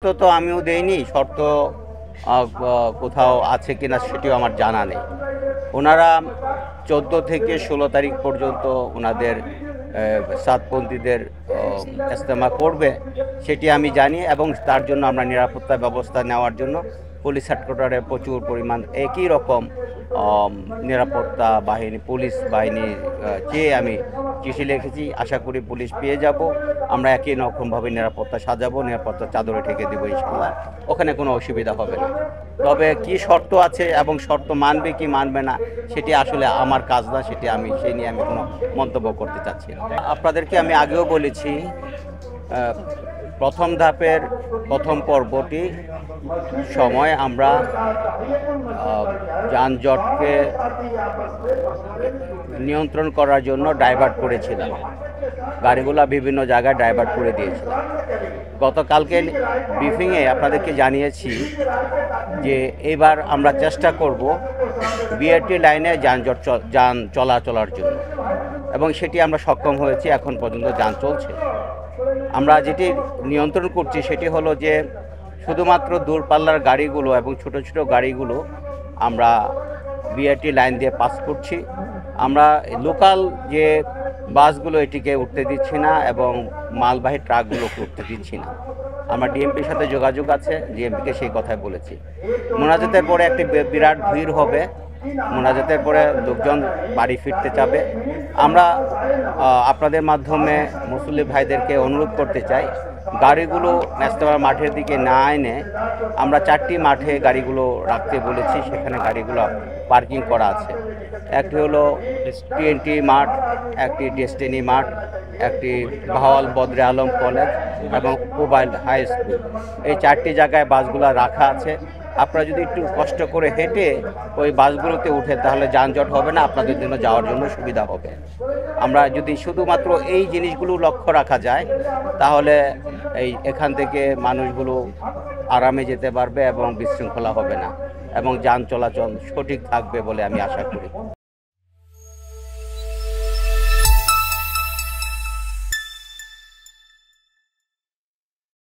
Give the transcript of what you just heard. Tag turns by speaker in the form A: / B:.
A: তো আমিও দেইনি, শর্ত কোথাও আছে কিনা সেটিও আমার জানা নেই। ওনারা ১৪ থেকে ১৬ তারিখ পর্যন্ত ওনাদের সাতপন্থীদের ইজতেমা করবে সেটি আমি জানি, এবং তার জন্য আমরা নিরাপত্তা ব্যবস্থা নেওয়ার জন্য পুলিশ হেডকোয়ার্টারে প্রচুর পরিমাণ একই রকম নিরাপত্তা বাহিনী, পুলিশ বাহিনী চেয়ে আমি চিঠি লিখেছি। আশা করি পুলিশ পেয়ে যাব। আমরা একই রকমভাবে নিরাপত্তা সাজাবো, নিরাপত্তার চাদরে ঢেকে দেবো ইনশাআল্লাহ। ওখানে কোনো অসুবিধা হবে না। তবে কি শর্ত আছে এবং শর্ত মানবে কি মানবে না সেটি আসলে আমার কাজ না, সেটি সেই নিয়ে আমি কোনো মন্তব্য করতে চাচ্ছি না। আপনাদেরকে আমি আগেও বলেছি, প্রথম ধাপের প্রথম পর্বটি সময় আমরা যানজটকে নিয়ন্ত্রণ করার জন্য ডাইভার্ট করেছিলাম, গাড়িগুলো বিভিন্ন জায়গায় ডাইভার্ট করে দিয়েছিলাম। গতকালকে ব্রিফিংয়ে আপনাদেরকে জানিয়েছি যে এবার আমরা চেষ্টা করব বিআরটি লাইনে যান চলাচলের জন্য, এবং সেটি আমরা সক্ষম হয়েছি। এখন পর্যন্ত যান চলছে। আমরা যেটি নিয়ন্ত্রণ করছি সেটি হলো যে শুধুমাত্র দূরপাল্লার গাড়িগুলো এবং ছোট ছোট গাড়িগুলো আমরা বিআরটি লাইন দিয়ে পাস করছি। আমরা লোকাল যে বাসগুলো এটিকে উঠতে দিচ্ছি না, এবং মালবাহী ট্রাকগুলোকে উঠতে দিচ্ছি না। আমরা ডিএমপির সাথে যোগাযোগ আছে, ডিএমপিকে সেই কথাই বলেছি। মোনাজাতের পরে একটি বিরাট ভিড় হবে। মোনাজাতের পরে লোকজন বাড়ি ফিরতে চাবে। আমরা আপনাদের মাধ্যমে মুসল্লি ভাইদেরকে অনুরোধ করতে চাই, গাড়িগুলো ন্যাস্তামার মাঠের দিকে না এনে আমরা 4টি মাঠে গাড়িগুলো রাখতে বলেছি। সেখানে গাড়িগুলো পার্কিং করা আছে। একটি হলো টিএনটি মাঠ, একটি ডেস্টিনি মাঠ, একটি ভাওয়াল বদরে আলম কলেজ এবং মোবাইল হাই স্কুল। এই 4টি জায়গায় বাসগুলো রাখা আছে। আপনারা যদি একটু কষ্ট করে হেঁটে ওই বাসগুলোতে উঠে তাহলে যানজট হবে না, আপনাদের জন্য যাওয়ার জন্য সুবিধা হবে। আমরা যদি শুধুমাত্র এই জিনিসগুলো লক্ষ্য রাখা যায় তাহলে এখান থেকে মানুষগুলো আরামে যেতে পারবে এবং বিশৃঙ্খলা হবে না, এবং যান চলাচল সঠিক থাকবে বলে আমি আশা করি।